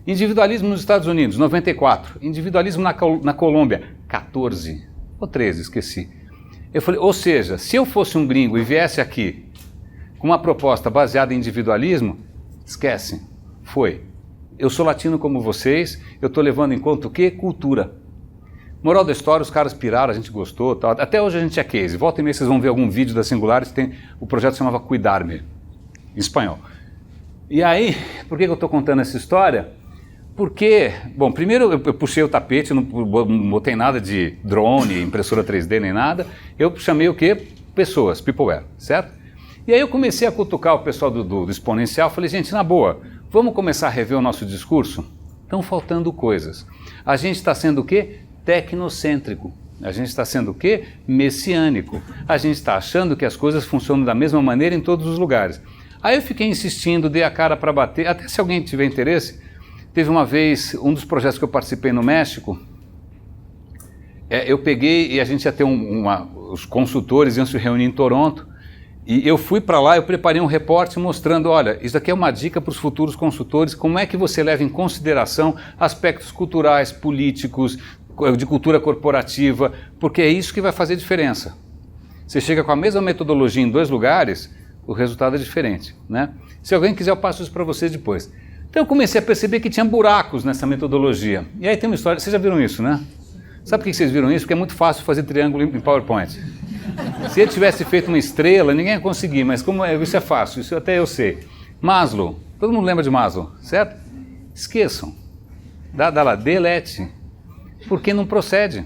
Individualismo nos Estados Unidos, 94. Individualismo na Colômbia, 14. Ou 13, esqueci. Eu falei, ou seja, se eu fosse um gringo e viesse aqui com uma proposta baseada em individualismo, esquece, foi. Eu sou latino como vocês, eu estou levando em conta o quê? Cultura. Moral da história, os caras piraram, a gente gostou, tal. Até hoje a gente é case. Volta e meia vocês vão ver algum vídeo da Singulares, o projeto se chamava Cuidar-me, em espanhol. E aí, por que eu estou contando essa história? Porque, bom, primeiro eu puxei o tapete, não botei nada de drone, impressora 3D nem nada, eu chamei o quê? Pessoas, peopleware, certo? E aí eu comecei a cutucar o pessoal do Exponencial, falei, gente, na boa, vamos começar a rever o nosso discurso? Estão faltando coisas. A gente está sendo o quê? Tecnocêntrico. A gente está sendo o quê? Messiânico. A gente está achando que as coisas funcionam da mesma maneira em todos os lugares. Aí eu fiquei insistindo, dei a cara para bater, até se alguém tiver interesse, teve uma vez, um dos projetos que eu participei no México, eu peguei e a gente ia ter os consultores iam se reunir em Toronto, e eu fui para lá, eu preparei um reporte mostrando, olha, isso aqui é uma dica para os futuros consultores, como é que você leva em consideração aspectos culturais, políticos, de cultura corporativa, porque é isso que vai fazer diferença. Você chega com a mesma metodologia em 2 lugares, o resultado é diferente, né? Se alguém quiser, eu passo isso para vocês depois. Então eu comecei a perceber que tinha buracos nessa metodologia. E aí tem uma história, vocês já viram isso, né? Sabe por que vocês viram isso? Porque é muito fácil fazer triângulo em PowerPoint. Se ele tivesse feito uma estrela, ninguém ia conseguir, mas como isso é fácil, isso até eu sei. Maslow, todo mundo lembra de Maslow, certo? Esqueçam. Dá lá, delete. Porque não procede.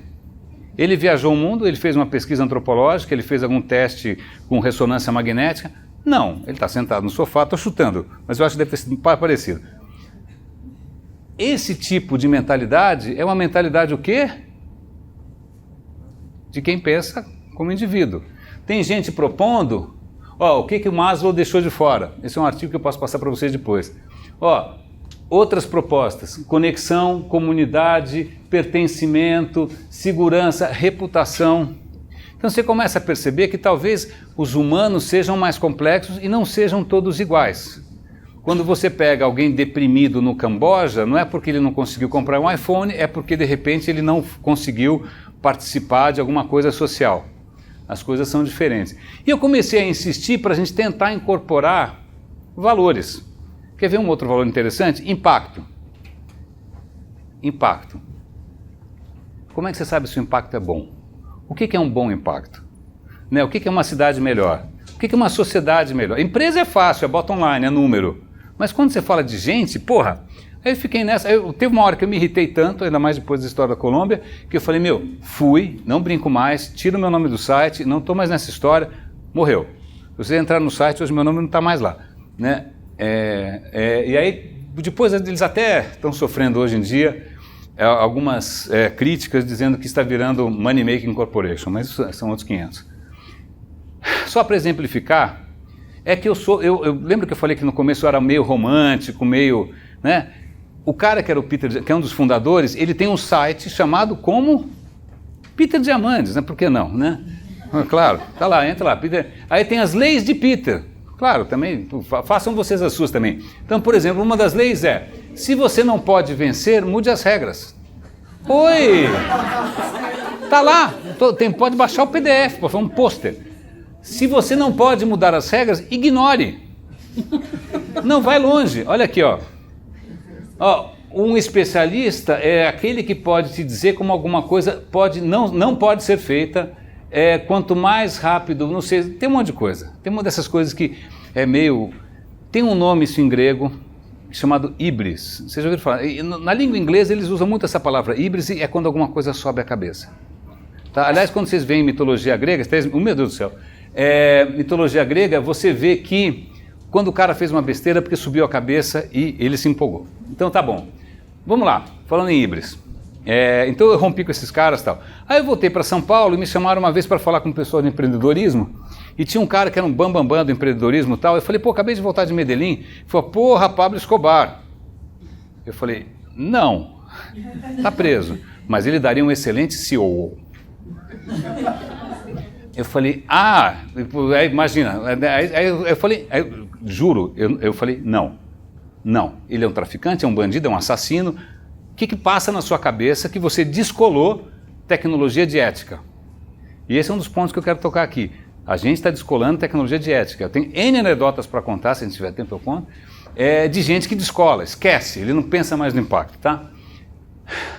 Ele viajou o mundo, ele fez uma pesquisa antropológica, ele fez algum teste com ressonância magnética. Não, ele está sentado no sofá, estou chutando, mas eu acho que deve ter sido parecido. Esse tipo de mentalidade é uma mentalidade o quê? De quem pensa como indivíduo. Tem gente propondo, o que o Maslow deixou de fora? Esse é um artigo que eu posso passar para vocês depois. Outras propostas, conexão, comunidade, pertencimento, segurança, reputação. Então você começa a perceber que talvez os humanos sejam mais complexos e não sejam todos iguais. Quando você pega alguém deprimido no Camboja, não é porque ele não conseguiu comprar um iPhone, é porque de repente ele não conseguiu participar de alguma coisa social. As coisas são diferentes. E eu comecei a insistir para a gente tentar incorporar valores. Quer ver um outro valor interessante? Impacto. Impacto. Como é que você sabe se o impacto é bom? O que é um bom impacto? Né? O que é uma cidade melhor? O que é uma sociedade melhor? Empresa é fácil, é bottom line, é número. Mas quando você fala de gente, porra, aí eu fiquei nessa. Teve uma hora que eu me irritei tanto, ainda mais depois da história da Colômbia, que eu falei, fui, não brinco mais, tiro o meu nome do site, não estou mais nessa história, morreu. Se você entrar no site, hoje meu nome não está mais lá. Né? E aí, depois eles até estão sofrendo hoje em dia algumas críticas dizendo que está virando Money Making Corporation, mas isso são outros 500. Só para exemplificar, é que eu lembro que eu falei que no começo eu era meio romântico, meio, né? O cara que era o Peter, que é um dos fundadores, ele tem um site chamado como Peter Diamandis, né? Por que não, né? Claro, tá lá, entra lá. Peter. Aí tem as leis de Peter. Claro, também, façam vocês as suas também. Então, por exemplo, uma das leis é, se você não pode vencer, mude as regras. Oi! Tá lá, pode baixar o PDF, pode fazer um pôster. Se você não pode mudar as regras, ignore. Não vai longe. Olha aqui, ó. Um especialista é aquele que pode te dizer como alguma coisa não pode ser feita. Quanto mais rápido, não sei, tem um monte de coisa. Tem uma dessas coisas que é meio... Tem um nome isso em grego chamado híbris. Vocês já ouviram falar? Na língua inglesa eles usam muito essa palavra híbris e é quando alguma coisa sobe a cabeça. Tá? Aliás, quando vocês veem mitologia grega, meu Deus do céu, mitologia grega, você vê que quando o cara fez uma besteira porque subiu a cabeça e ele se empolgou. Então tá bom. Vamos lá, falando em híbris. Então eu rompi com esses caras e tal. Aí eu voltei para São Paulo e me chamaram uma vez para falar com o pessoal de empreendedorismo e tinha um cara que era um bambambam do empreendedorismo e tal. Eu falei, pô, acabei de voltar de Medellín. Ele falou, porra, Pablo Escobar. Eu falei, não, tá preso, mas ele daria um excelente CEO. Eu falei, imagina, aí eu falei, juro, eu falei, não, ele é um traficante, é um bandido, é um assassino. O que passa na sua cabeça que você descolou tecnologia de ética? E esse é um dos pontos que eu quero tocar aqui. A gente está descolando tecnologia de ética. Eu tenho N anedotas para contar, se a gente tiver tempo eu conto, de gente que descola, esquece, ele não pensa mais no impacto, tá?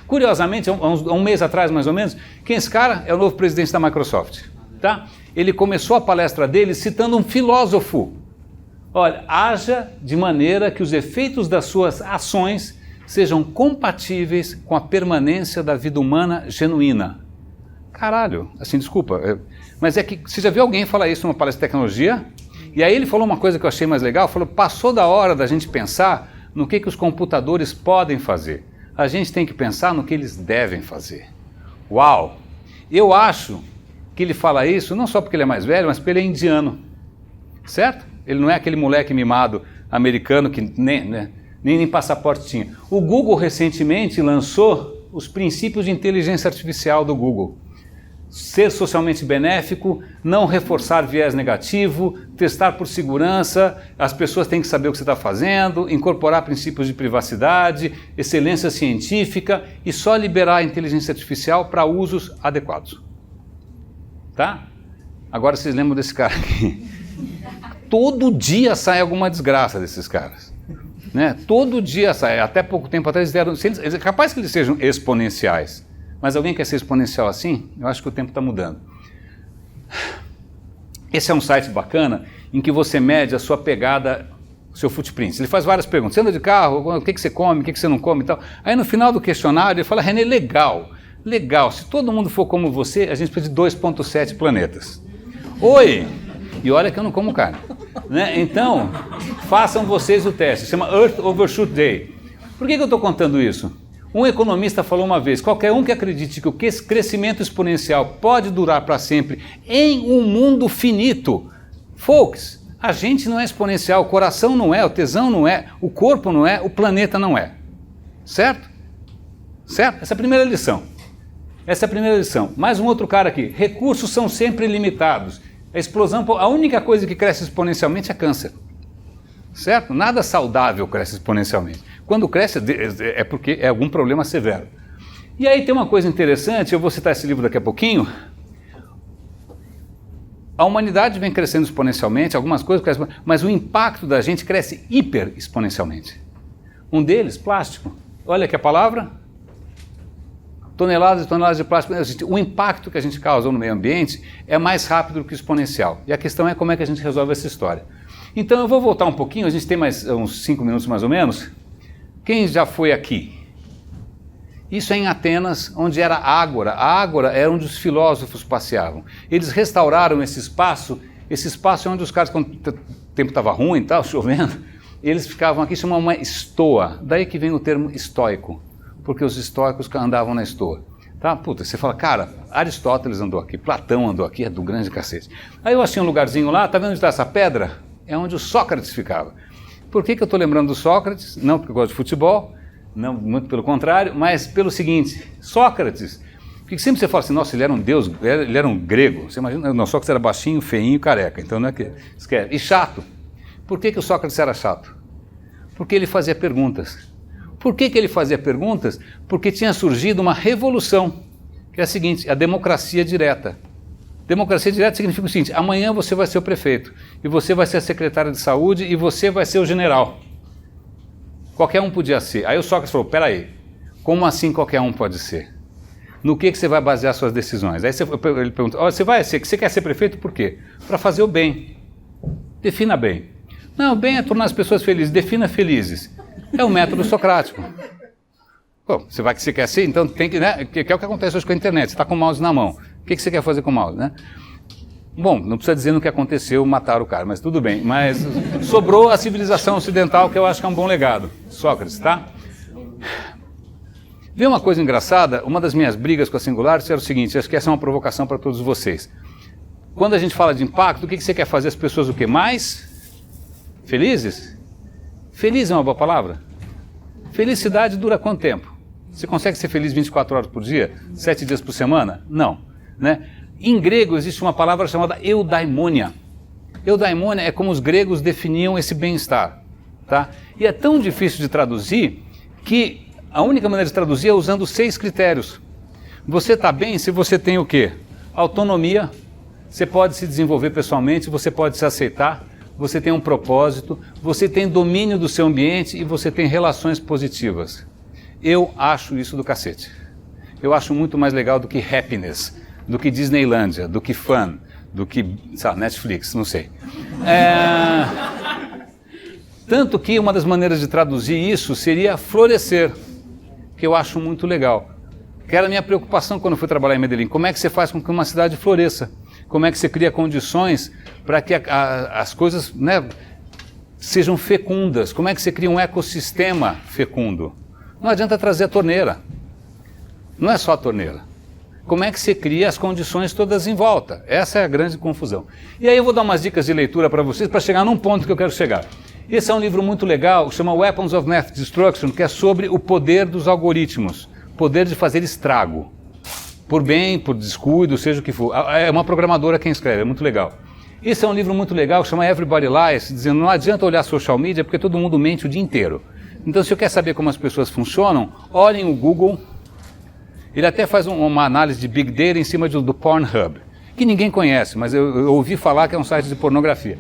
Curiosamente, há um mês atrás mais ou menos, quem é esse cara? É o novo presidente da Microsoft, tá? Ele começou a palestra dele citando um filósofo. Olha, haja de maneira que os efeitos das suas ações sejam compatíveis com a permanência da vida humana genuína. Caralho, assim, desculpa, mas é que você já viu alguém falar isso numa palestra de tecnologia? E aí ele falou uma coisa que eu achei mais legal, falou, passou da hora da gente pensar no que os computadores podem fazer. A gente tem que pensar no que eles devem fazer. Uau! Eu acho que ele fala isso não só porque ele é mais velho, mas porque ele é indiano. Certo? Ele não é aquele moleque mimado americano que nem passaporte tinha. O Google recentemente lançou os princípios de inteligência artificial do Google. Ser socialmente benéfico, não reforçar viés negativo, testar por segurança, as pessoas têm que saber o que você está fazendo, incorporar princípios de privacidade, excelência científica e só liberar a inteligência artificial para usos adequados. Tá? Agora vocês lembram desse cara aqui. Todo dia sai alguma desgraça desses caras. Né? Todo dia sai. Até pouco tempo atrás é capaz que eles sejam exponenciais. Mas alguém quer ser exponencial assim? Eu acho que o tempo está mudando. Esse é um site bacana em que você mede a sua pegada, o seu footprint. Ele faz várias perguntas. Você anda de carro? O que você come? O que você não come e tal. Aí no final do questionário ele fala, René, legal. Se todo mundo for como você, a gente precisa de 2,7 planetas. Oi! E olha que eu não como carne. Né? Então, façam vocês o teste. Chama Earth Overshoot Day. Por que eu estou contando isso? Um economista falou uma vez, qualquer um que acredite que o crescimento exponencial pode durar para sempre em um mundo finito, folks, a gente não é exponencial, o coração não é, o tesão não é, o corpo não é, o planeta não é. Certo? Certo? Essa é a primeira lição. Mais um outro cara aqui. Recursos são sempre limitados. A única coisa que cresce exponencialmente é câncer. Certo? Nada saudável cresce exponencialmente. Quando cresce é porque é algum problema severo. E aí tem uma coisa interessante, eu vou citar esse livro daqui a pouquinho. A humanidade vem crescendo exponencialmente, algumas coisas crescem, mas o impacto da gente cresce hiper exponencialmente. Um deles, plástico. Olha aqui a palavra. Toneladas e toneladas de plástico. O impacto que a gente causa no meio ambiente é mais rápido do que exponencial. E a questão é como é que a gente resolve essa história. Então eu vou voltar um pouquinho, a gente tem mais uns 5 minutos mais ou menos. Quem já foi aqui? Isso é em Atenas, onde era a Ágora. A Ágora era onde os filósofos passeavam. Eles restauraram esse espaço é onde os caras, quando o tempo estava ruim e tal, chovendo, eles ficavam aqui, chamavam uma estoa. Daí que vem o termo estoico, porque os estoicos andavam na estoa. Tá? Puta, você fala, cara, Aristóteles andou aqui, Platão andou aqui, é do grande cacete. Aí eu achei um lugarzinho lá, tá vendo onde está essa pedra? É onde o Sócrates ficava. Por que eu estou lembrando do Sócrates? Não porque eu gosto de futebol, não, muito pelo contrário, mas pelo seguinte, Sócrates, porque sempre você fala assim, nossa, ele era um deus, ele era um grego, você imagina, não, Sócrates era baixinho, feinho, careca, então não é que esquece. E chato. Por que o Sócrates era chato? Porque ele fazia perguntas. Por que ele fazia perguntas? Porque tinha surgido uma revolução, que é a seguinte, a democracia direta. Democracia direta significa o seguinte, amanhã você vai ser o prefeito, e você vai ser a secretária de saúde, e você vai ser o general. Qualquer um podia ser. Aí o Sócrates falou, peraí, como assim qualquer um pode ser? No que você vai basear suas decisões? Aí ele pergunta, você quer ser prefeito por quê? Para fazer o bem. Defina bem. Não, bem é tornar as pessoas felizes, defina felizes. É o método socrático. Pô, você quer ser, então tem que, né? Que é o que acontece hoje com a internet, você está com o mouse na mão. O que você quer fazer com o mouse, né? Bom, não precisa dizer no que aconteceu, mataram o cara, mas tudo bem. Mas sobrou a civilização ocidental, que eu acho que é um bom legado. Sócrates, tá? Vê uma coisa engraçada, uma das minhas brigas com a Singularity era o seguinte, acho que essa é uma provocação para todos vocês. Quando a gente fala de impacto, o que você quer fazer as pessoas o quê? Mais felizes? Feliz é uma boa palavra? Felicidade dura quanto tempo? Você consegue ser feliz 24 horas por dia? 7 dias por semana? Não, né? Em grego existe uma palavra chamada eudaimonia. Eudaimonia é como os gregos definiam esse bem-estar, tá? E é tão difícil de traduzir que a única maneira de traduzir é usando 6 critérios. Você está bem se você tem o quê? Autonomia, você pode se desenvolver pessoalmente, você pode se aceitar, você tem um propósito, você tem domínio do seu ambiente e você tem relações positivas. Eu acho isso do cacete. Eu acho muito mais legal do que happiness, do que Disneylândia, do que fun, do que, sabe, Netflix, não sei. Tanto que uma das maneiras de traduzir isso seria florescer, que eu acho muito legal. Que era a minha preocupação quando eu fui trabalhar em Medellín. Como é que você faz com que uma cidade floresça? Como é que você cria condições para que as coisas, né, sejam fecundas? Como é que você cria um ecossistema fecundo? Não adianta trazer a torneira. Não é só a torneira. Como é que você cria as condições todas em volta? Essa é a grande confusão. E aí eu vou dar umas dicas de leitura para vocês para chegar num ponto que eu quero chegar. Esse é um livro muito legal, que chama Weapons of Math Destruction, que é sobre o poder dos algoritmos, poder de fazer estrago, por bem, por descuido, seja o que for. É uma programadora quem escreve, é muito legal. Esse é um livro muito legal, que chama Everybody Lies, dizendo não adianta olhar social media porque todo mundo mente o dia inteiro. Então, se você quer saber como as pessoas funcionam, olhem o Google. Ele até faz uma análise de Big Data em cima do Pornhub, que ninguém conhece, mas eu ouvi falar que é um site de pornografia.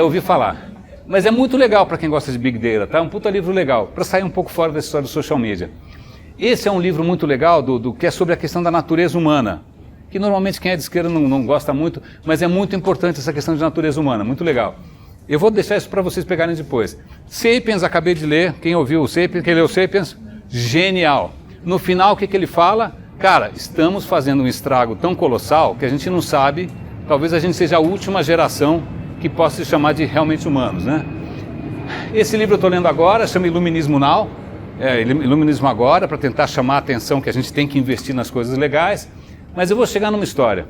Ouvi falar. Mas é muito legal para quem gosta de Big Data, tá? É um puta livro legal, para sair um pouco fora dessa história do social media. Esse é um livro muito legal, que é sobre a questão da natureza humana, que normalmente quem é de esquerda não gosta muito, mas é muito importante essa questão de natureza humana, muito legal. Eu vou deixar isso para vocês pegarem depois. Sapiens, acabei de ler, quem ouviu o Sapiens, quem leu o Sapiens, genial. No final, o que ele fala? Cara, estamos fazendo um estrago tão colossal que a gente não sabe, talvez a gente seja a última geração que possa se chamar de realmente humanos, né? Esse livro eu estou lendo agora, chama Iluminismo Now, Iluminismo Agora, para tentar chamar a atenção que a gente tem que investir nas coisas legais, mas eu vou chegar numa história.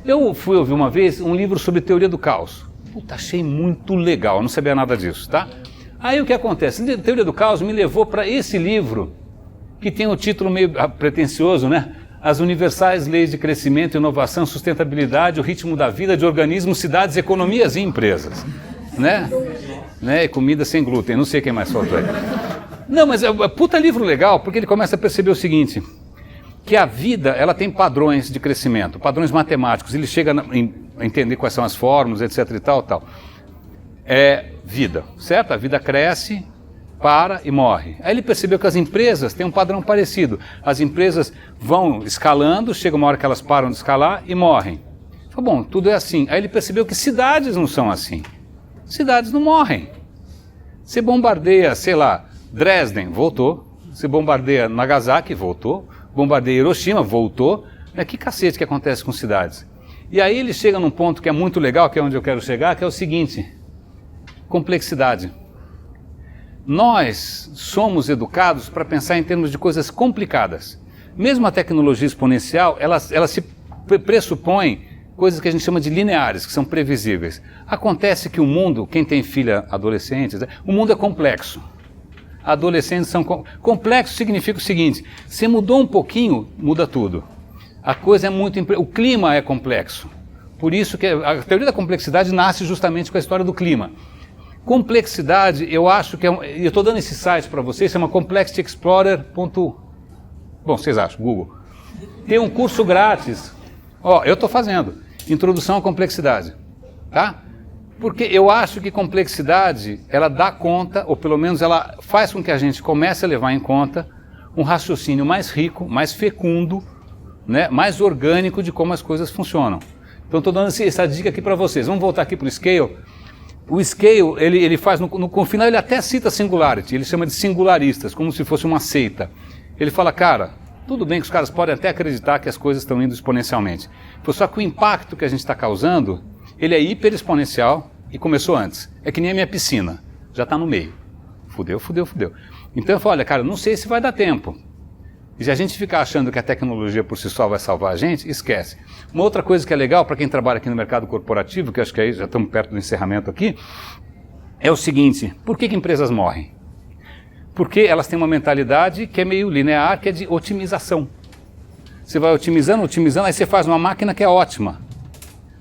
Eu fui ouvir uma vez um livro sobre teoria do caos. Puta, achei muito legal, eu não sabia nada disso, tá? Aí o que acontece? A teoria do caos me levou para esse livro, que tem o título meio pretensioso, né? As universais leis de crescimento, inovação, sustentabilidade, o ritmo da vida de organismos, cidades, economias e empresas, né? E comida sem glúten, não sei quem mais faltou aí. Não, mas é puta livro legal, porque ele começa a perceber o seguinte, que a vida, ela tem padrões de crescimento, padrões matemáticos, ele chega a entender quais são as fórmulas, etc e tal. É vida, certo? A vida cresce, para e morre. Aí ele percebeu que as empresas têm um padrão parecido. As empresas vão escalando, chega uma hora que elas param de escalar e morrem. Falou, bom, tudo é assim. Aí ele percebeu que cidades não são assim. Cidades não morrem. Você bombardeia, sei lá, Dresden, voltou. Você bombardeia Nagasaki, voltou. Bombardeia Hiroshima, voltou. Que cacete que acontece com cidades? E aí ele chega num ponto que é muito legal, que é onde eu quero chegar, que é o seguinte: complexidade. Nós somos educados para pensar em termos de coisas complicadas. Mesmo a tecnologia exponencial, ela se pressupõe coisas que a gente chama de lineares, que são previsíveis. Acontece que o mundo, quem tem filha adolescente, o mundo é complexo. Adolescentes são complexo significa o seguinte: se mudou um pouquinho, muda tudo. A coisa é muito... O clima é complexo. Por isso que a teoria da complexidade nasce justamente com a história do clima. Complexidade, eu acho que eu estou dando esse site para vocês, chama ComplexityExplorer. Bom, vocês acham, Google. Tem um curso grátis. Eu estou fazendo. Introdução à complexidade. Tá? Porque eu acho que complexidade, ela dá conta, ou pelo menos ela faz com que a gente comece a levar em conta um raciocínio mais rico, mais fecundo, né, mais orgânico de como as coisas funcionam. Então estou dando essa dica aqui para vocês. Vamos voltar aqui para o Scale. O Scale, ele faz, no final ele até cita Singularity, ele chama de singularistas, como se fosse uma seita. Ele fala, cara, Tudo bem que os caras podem até acreditar que as coisas estão indo exponencialmente. Só que o impacto que a gente está causando, ele é hiper exponencial e começou antes. É que nem a minha piscina, já está no meio. Fudeu. Então eu falo, olha, cara, não sei se vai dar tempo. E se a gente ficar achando que a tecnologia por si só vai salvar a gente, esquece. Uma outra coisa que é legal para quem trabalha aqui no mercado corporativo, que acho que aí já estamos perto do encerramento aqui, é o seguinte, por que empresas morrem? Porque elas têm uma mentalidade que é meio linear, que é de otimização. Você vai otimizando, aí você faz uma máquina que é ótima.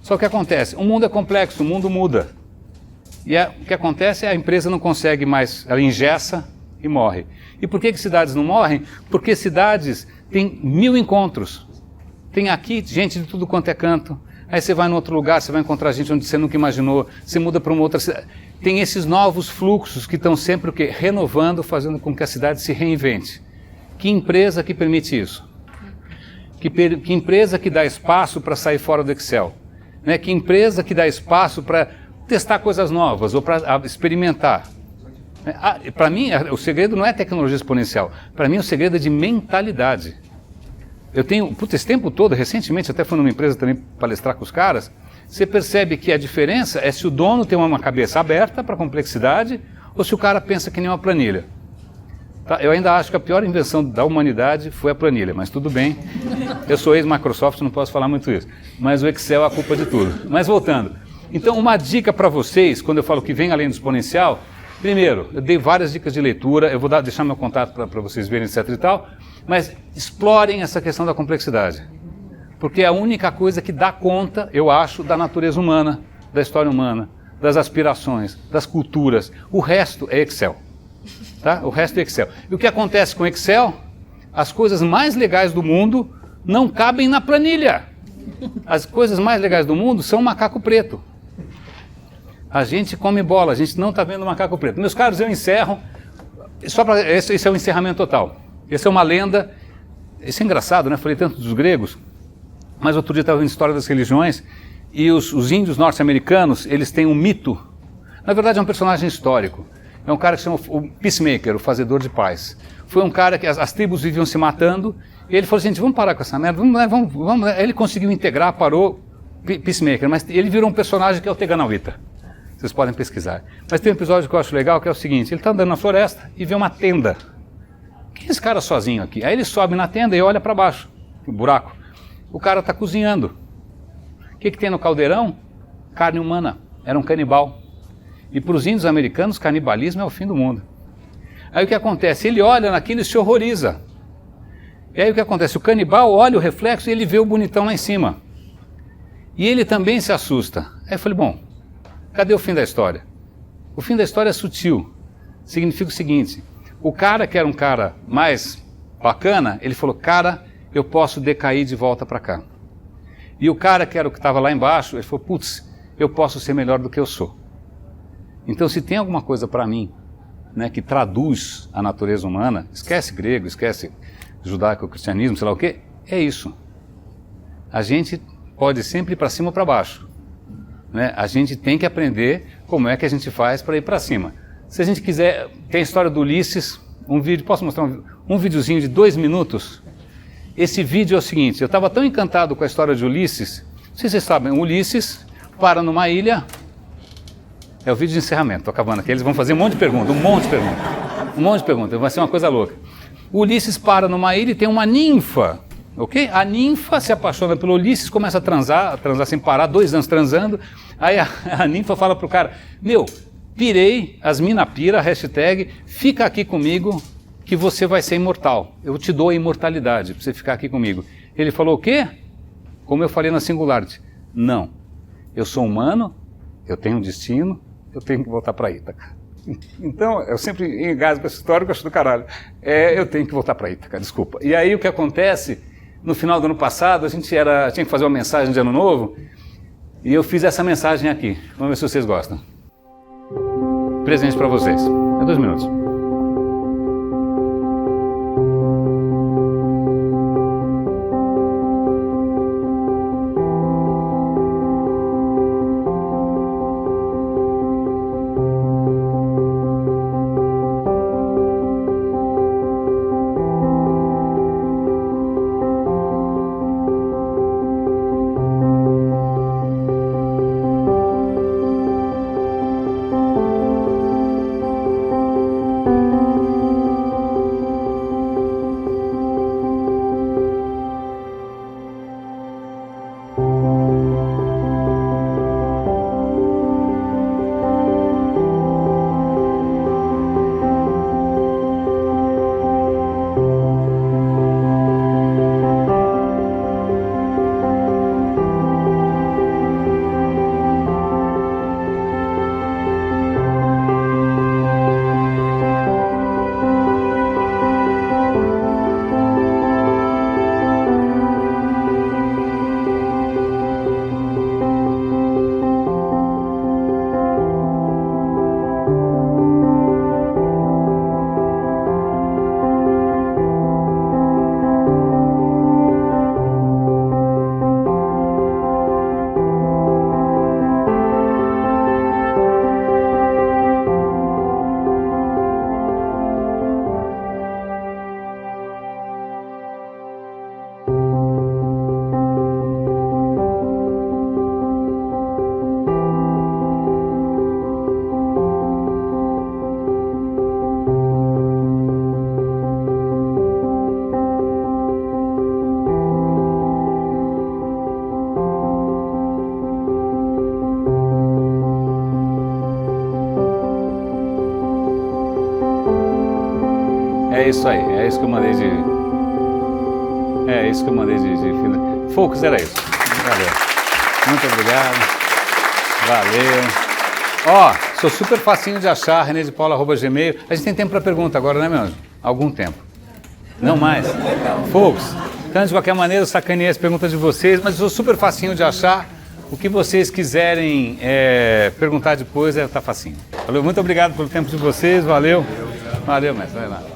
Só que o que acontece? O mundo é complexo, o mundo muda. E o que acontece é a empresa não consegue mais, ela engessa e morre. E por que cidades não morrem? Porque cidades têm 1000 encontros. Tem aqui gente de tudo quanto é canto. Aí você vai em outro lugar, você vai encontrar gente onde você nunca imaginou. Você muda para uma outra cidade. Tem esses novos fluxos que estão sempre o quê? Renovando, fazendo com que a cidade se reinvente. Que empresa que permite isso? Que empresa que dá espaço para sair fora do Excel? Né? Que empresa que dá espaço para testar coisas novas ou para experimentar? Para mim, o segredo não é tecnologia exponencial. Para mim, o segredo é de mentalidade. Eu tenho, esse tempo todo, recentemente, até fui numa empresa também palestrar com os caras, você percebe que a diferença é se o dono tem uma cabeça aberta para a complexidade ou se o cara pensa que nem uma planilha. Tá? Eu ainda acho que a pior invenção da humanidade foi a planilha, mas tudo bem. Eu sou ex-Microsoft, não posso falar muito isso. Mas o Excel é a culpa de tudo. Mas voltando. Então, uma dica para vocês, quando eu falo que vem além do exponencial, primeiro, eu dei várias dicas de leitura, eu vou deixar meu contato para vocês verem, etc e tal, mas explorem essa questão da complexidade. Porque é a única coisa que dá conta, eu acho, da natureza humana, da história humana, das aspirações, das culturas. O resto é Excel. Tá? O resto é Excel. E o que acontece com Excel? As coisas mais legais do mundo não cabem na planilha. As coisas mais legais do mundo são um macaco preto. A gente come bola, a gente não está vendo macaco preto. Meus caros, eu encerro. Esse é o encerramento total. Essa é uma lenda. Isso é engraçado, né? Falei tanto dos gregos, mas outro dia estava vendo História das Religiões e os índios norte-americanos, eles têm um mito. Na verdade, é um personagem histórico. É um cara que se chama o Peacemaker, o fazedor de paz. Foi um cara que as tribos viviam se matando e ele falou assim, gente, vamos parar com essa merda, vamos. Ele conseguiu integrar, parou, Peacemaker, mas ele virou um personagem que é o Teganauita. Vocês podem pesquisar. Mas tem um episódio que eu acho legal, que é o seguinte, ele está andando na floresta e vê uma tenda. Quem é esse cara sozinho aqui? Aí ele sobe na tenda e olha para baixo, o buraco. O cara está cozinhando. O que tem no caldeirão? Carne humana. Era um canibal. E para os índios americanos, canibalismo é o fim do mundo. Aí o que acontece? Ele olha naquilo e se horroriza. E aí o que acontece? O canibal olha o reflexo e ele vê o bonitão lá em cima. E ele também se assusta. Aí eu falei, bom, cadê o fim da história? O fim da história é sutil. Significa o seguinte, o cara que era um cara mais bacana, ele falou, cara, eu posso decair de volta para cá. E o cara que era o que estava lá embaixo, ele falou, putz, eu posso ser melhor do que eu sou. Então, se tem alguma coisa para mim, né, que traduz a natureza humana, esquece grego, esquece judaico, cristianismo, sei lá o quê, é isso. A gente pode sempre ir para cima ou para baixo. Né? A gente tem que aprender como é que a gente faz para ir para cima. Se a gente quiser, tem a história do Ulisses, um vídeo, posso mostrar um videozinho de 2 minutos? Esse vídeo é o seguinte, eu estava tão encantado com a história de Ulisses, não sei se vocês sabem, Ulisses para numa ilha. É o vídeo de encerramento, estou acabando aqui. Eles vão fazer um monte de perguntas, vai ser uma coisa louca. O Ulisses para numa ilha e tem uma ninfa, ok? A ninfa se apaixona pelo Ulisses, começa a transar sem parar, 2 anos transando. Aí a ninfa fala pro cara, meu, pirei, as mina pira, hashtag, fica aqui comigo que você vai ser imortal. Eu te dou a imortalidade para você ficar aqui comigo. Ele falou, o quê? Como eu falei na Singularity, não, eu sou humano, eu tenho um destino, eu tenho que voltar para Ítaca. Então, eu sempre engasgo com essa história que eu acho do caralho. Eu tenho que voltar para Ítaca, desculpa. E aí o que acontece, no final do ano passado, a gente tinha que fazer uma mensagem de Ano Novo, e eu fiz essa mensagem aqui. Vamos ver se vocês gostam. Presente para vocês. É 2 minutos. É isso aí, é isso que eu mandei de... É isso que eu mandei de... Focus, era isso. Valeu. Muito obrigado. Valeu. Ó, sou super facinho de achar, renedepaula@gmail. A gente tem tempo para pergunta agora, né, meu anjo? Algum tempo. Não mais? Focus. Então, de qualquer maneira, eu sacaneei as perguntas de vocês, mas eu sou super facinho de achar. O que vocês quiserem perguntar depois, tá facinho. Valeu, muito obrigado pelo tempo de vocês, valeu. Valeu, mestre, vai lá.